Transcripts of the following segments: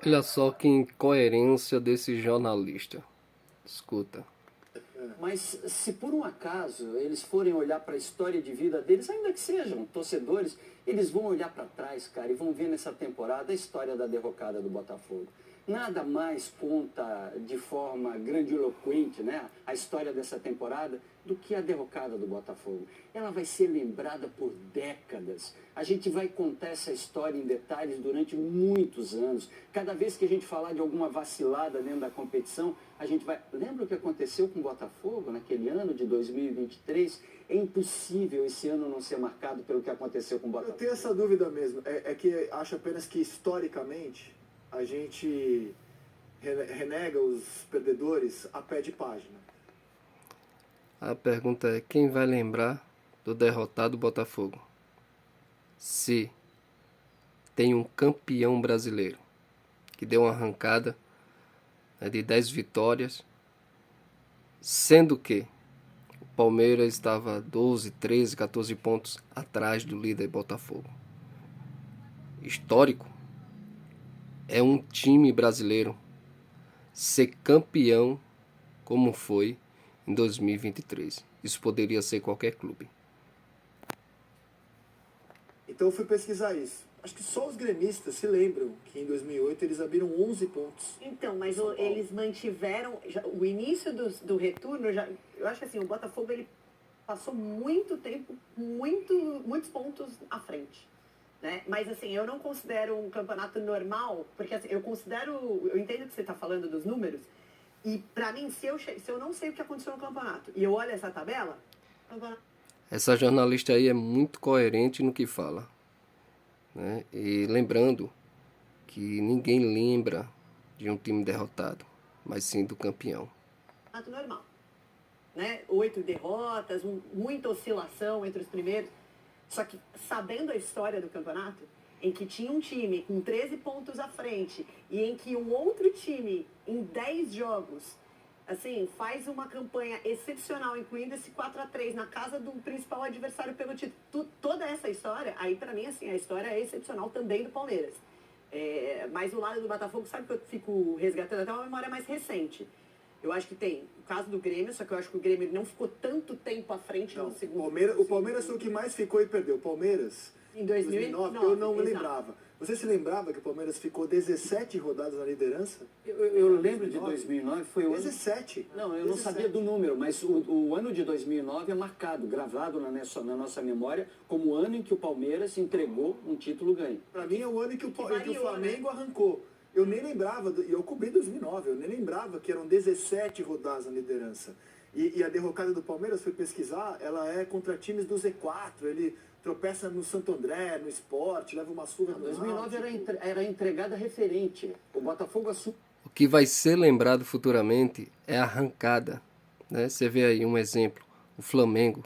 Olha só que incoerência desse jornalista. Escuta. Mas se por um acaso eles forem olhar para a história de vida deles, ainda que sejam torcedores, eles vão olhar para trás, cara, e vão ver nessa temporada a história da derrocada do Botafogo. Nada mais conta de forma grandiloquente, né, a história dessa temporada do que a derrocada do Botafogo. Ela vai ser lembrada por décadas. A gente vai contar essa história em detalhes durante muitos anos. Cada vez que a gente falar de alguma vacilada dentro da competição, a gente vai... Lembra o que aconteceu com o Botafogo naquele ano de 2023? É impossível esse ano não ser marcado pelo que aconteceu com o Botafogo. Eu tenho essa dúvida mesmo. É que acho apenas que historicamente a gente renega os perdedores a pé de página. A pergunta é: quem vai lembrar do derrotado Botafogo? Se tem um campeão brasileiro que deu uma arrancada, né, de 10 vitórias, sendo que o Palmeiras estava 12, 13, 14 pontos atrás do líder Botafogo. Histórico é um time brasileiro ser campeão como foi em 2023. Isso poderia ser qualquer clube. Então eu fui pesquisar isso. Acho que só os gremistas se lembram que em 2008 eles abriram 11 pontos. Então, mas eles mantiveram o início do retorno. Eu acho que assim, o Botafogo ele passou muito tempo, muitos pontos à frente. Né? Mas assim, eu não considero um campeonato normal, porque assim, eu entendo que você está falando dos números, e para mim, se eu não sei o que aconteceu no campeonato, e eu olho essa tabela... Essa jornalista aí é muito coerente no que fala, né? E lembrando que ninguém lembra de um time derrotado, mas sim do campeão. Campeonato normal, né? 8 derrotas, muita oscilação entre os primeiros. Só que, sabendo a história do campeonato, em que tinha um time com 13 pontos à frente e em que um outro time, em 10 jogos, assim, faz uma campanha excepcional, incluindo esse 4-3 na casa do principal adversário pelo título. Toda essa história, aí pra mim, assim, a história é excepcional também do Palmeiras. Mas o lado do Botafogo, sabe que eu fico resgatando até uma memória mais recente. Eu acho que tem o caso do Grêmio, só que eu acho que o Grêmio não ficou tanto tempo à frente no segundo. O Palmeiras foi o que mais ficou e perdeu. O Palmeiras, em 2009, eu não me exato. lembrava. Você se lembrava que o Palmeiras ficou 17 rodadas na liderança? Eu lembro de 2009, foi o ano... 17. Não, eu não sabia do número, mas o ano de 2009 é marcado, gravado na nossa memória, como o ano em que o Palmeiras entregou um título ganho. Para mim é o ano em que o Flamengo arrancou. Eu nem lembrava, eu cobri 2009, eu nem lembrava que eram 17 rodadas na liderança. E a derrocada do Palmeiras, fui pesquisar, ela é contra times do Z4, ele tropeça no Santo André, no Sport, leva uma surra no 2009 era entregada referente, o Botafogo assumiu. O que vai ser lembrado futuramente é a arrancada, né? Você vê aí um exemplo, o Flamengo.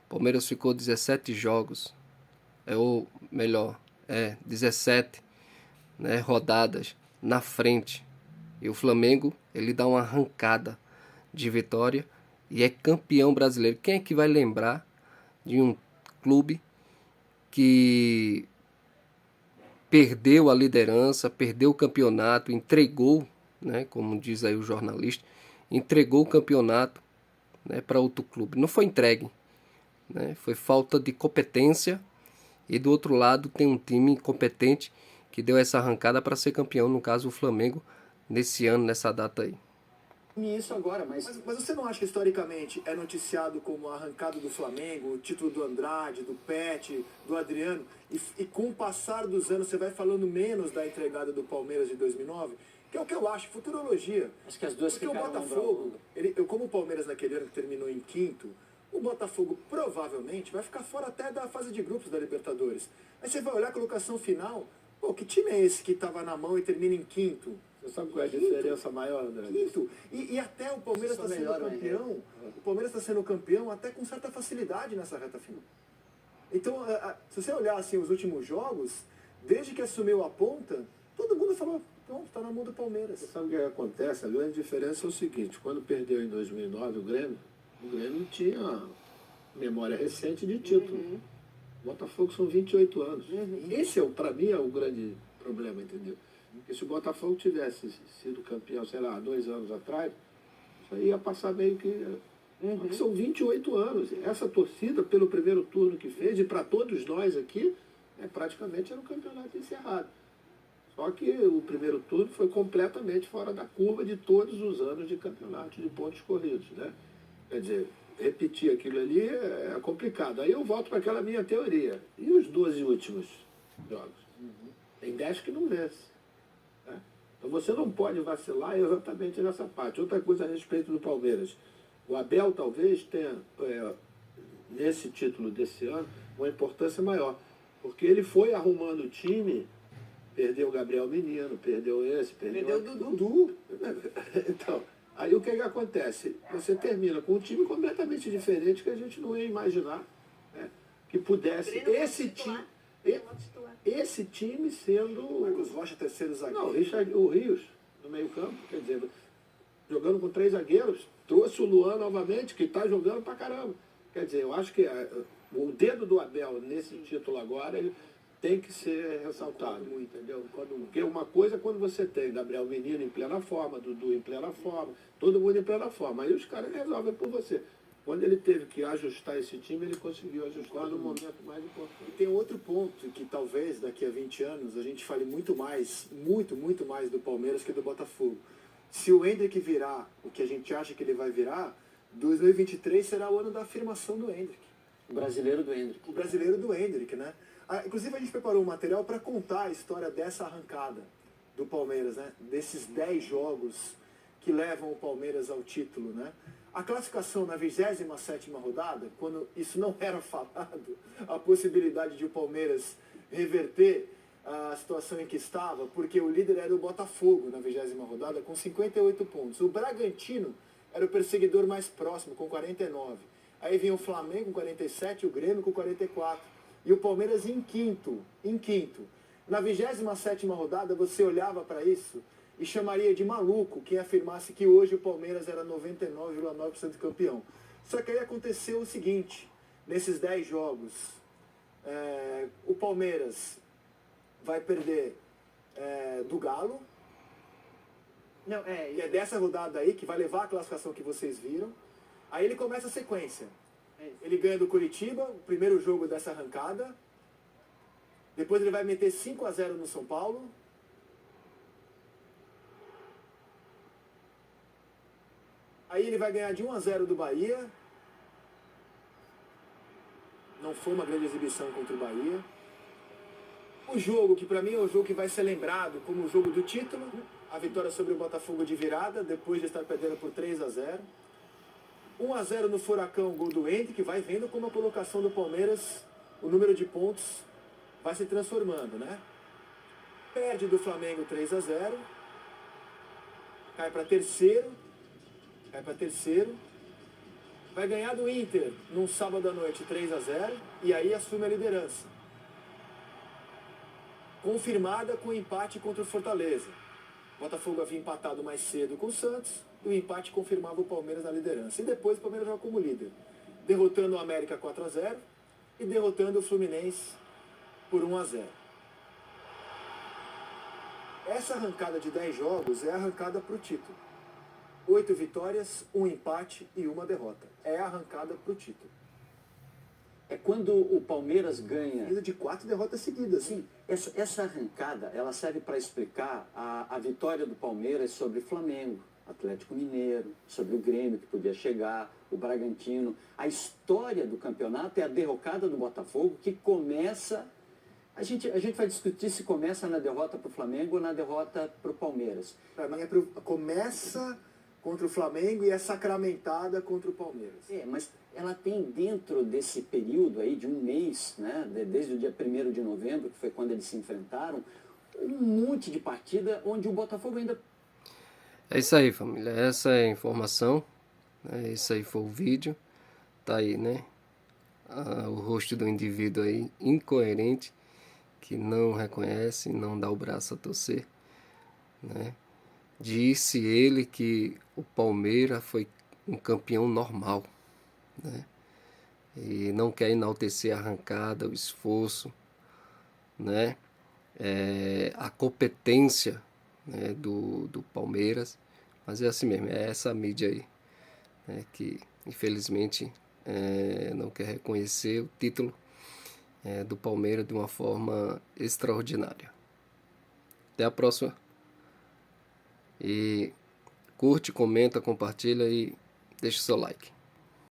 O Palmeiras ficou 17 jogos, ou melhor, 17, né, rodadas na frente. E o Flamengo, ele dá uma arrancada de vitória e é campeão brasileiro. Quem é que vai lembrar de um clube que perdeu a liderança, perdeu o campeonato, entregou, né, como diz aí o jornalista, entregou o campeonato, né, para outro clube? Não foi entregue, né, foi falta de competência, e do outro lado tem um time incompetente que deu essa arrancada para ser campeão, no caso o Flamengo, nesse ano, nessa data aí. Isso agora, mas você não acha que historicamente é noticiado como a arrancada do Flamengo, o título do Andrade, do Pet, do Adriano, e com o passar dos anos você vai falando menos da entregada do Palmeiras de 2009? Que é o que eu acho, futurologia. Acho que as duas Porque o ficaram Botafogo, como o Palmeiras naquele ano que terminou em quinto, o Botafogo provavelmente vai ficar fora até da fase de grupos da Libertadores. Aí você vai olhar a colocação final, pô, que time é esse que estava na mão e termina em quinto? Você sabe qual é a diferença maior, André? Quinto. E até o Palmeiras está sendo campeão. O Palmeiras está sendo campeão até com certa facilidade nessa reta final. Então, se você olhar assim, os últimos jogos, desde que assumiu a ponta, todo mundo falou, pronto, está na mão do Palmeiras. Você sabe o que acontece? A grande diferença é o seguinte, quando perdeu em 2009 o Grêmio tinha memória recente de título. Botafogo são 28 anos. Esse, para mim, é o grande problema, entendeu? Porque se o Botafogo tivesse sido campeão, sei lá, 2 anos atrás, isso aí ia passar meio que... Porque são 28 anos. Essa torcida, pelo primeiro turno que fez, e para todos nós aqui, praticamente era um campeonato encerrado. Só que o primeiro turno foi completamente fora da curva de todos os anos de campeonato de pontos corridos, né? Quer dizer, repetir aquilo ali é complicado. Aí eu volto para aquela minha teoria. E os 12 últimos jogos? Tem 10 que não vence. Né? Então você não pode vacilar exatamente nessa parte. Outra coisa a respeito do Palmeiras. O Abel talvez tenha, nesse título desse ano, uma importância maior. Porque ele foi arrumando o time, perdeu o Gabriel Menino, perdeu esse, perdeu o Dudu. Então, aí o que acontece? Você termina com um time completamente diferente que a gente não ia imaginar, né, que pudesse esse time sendo... Marcos Rocha, terceiro zagueiro. Não, o Rios, no meio campo, quer dizer, jogando com 3 zagueiros, trouxe o Luan novamente, que está jogando pra caramba. Quer dizer, eu acho que o dedo do Abel nesse título agora, ele tem que ser ressaltado, entendeu? Porque uma coisa é quando você tem Gabriel Menino em plena forma, Dudu em plena forma, todo mundo em plena forma, aí os caras resolvem por você. Quando ele teve que ajustar esse time, ele conseguiu ajustar no momento mais importante. E tem outro ponto, que talvez daqui a 20 anos a gente fale muito mais do Palmeiras que do Botafogo. Se o Endrick virar o que a gente acha que ele vai virar, 2023 será o ano da afirmação do Endrick. O brasileiro do Endrick. O brasileiro do Endrick, né? Inclusive a gente preparou um material para contar a história dessa arrancada do Palmeiras, né? Desses 10 jogos que levam o Palmeiras ao título, né? A classificação na 27ª rodada, quando isso não era falado, a possibilidade de o Palmeiras reverter a situação em que estava, porque o líder era o Botafogo na 20ª rodada com 58 pontos. O Bragantino era o perseguidor mais próximo, com 49. Aí vinha o Flamengo com 47, o Grêmio com 44. E o Palmeiras em quinto. Na 27ª rodada, você olhava para isso e chamaria de maluco quem afirmasse que hoje o Palmeiras era 99,9% campeão. Só que aí aconteceu o seguinte, nesses 10 jogos, o Palmeiras vai perder do Galo, que é dessa rodada aí, que vai levar a classificação que vocês viram. Aí ele começa a sequência. Ele ganha do Curitiba, o primeiro jogo dessa arrancada. Depois ele vai meter 5-0 no São Paulo. Aí ele vai ganhar de 1-0 do Bahia. Não foi uma grande exibição contra o Bahia. O jogo, que para mim é o jogo que vai ser lembrado como o jogo do título. A vitória sobre o Botafogo de virada, depois de estar perdendo por 3-0. 1-0 no Furacão, gol do Endrick, que vai vendo como a colocação do Palmeiras, o número de pontos vai se transformando, né? Perde do Flamengo 3-0, cai para terceiro, vai ganhar do Inter num sábado à noite 3-0 e aí assume a liderança. Confirmada com o empate contra o Fortaleza. O Botafogo havia empatado mais cedo com o Santos, e o empate confirmava o Palmeiras na liderança. E depois o Palmeiras joga como líder, derrotando o América 4-0 e derrotando o Fluminense por 1-0. Essa arrancada de 10 jogos é a arrancada para o título. 8 vitórias, 1 empate e 1 derrota. É a arrancada para o título. É quando o Palmeiras ganha... De 4 derrotas seguidas. Sim, essa arrancada, ela serve para explicar a vitória do Palmeiras sobre o Flamengo, Atlético Mineiro, sobre o Grêmio, que podia chegar, o Bragantino. A história do campeonato é a derrocada do Botafogo, que começa... A gente vai discutir se começa na derrota para o Flamengo ou na derrota para o Palmeiras. Para mim, começa contra o Flamengo e é sacramentada contra o Palmeiras. Mas ela tem dentro desse período aí de um mês, né, desde o dia 1º de novembro, que foi quando eles se enfrentaram, um monte de partida onde o Botafogo ainda... É isso aí, família. Essa é a informação. Né? Esse aí foi o vídeo. Tá aí, né? O rosto do indivíduo aí, incoerente, que não reconhece, não dá o braço a torcer. Né? Disse ele que o Palmeiras foi um campeão normal. Né? E não quer enaltecer a arrancada, o esforço, né? a competência, né, do Palmeiras, mas é assim mesmo, é essa mídia aí, né, que infelizmente não quer reconhecer o título do Palmeiras de uma forma extraordinária. Até a próxima. E curte, comenta, compartilha e deixa o seu like.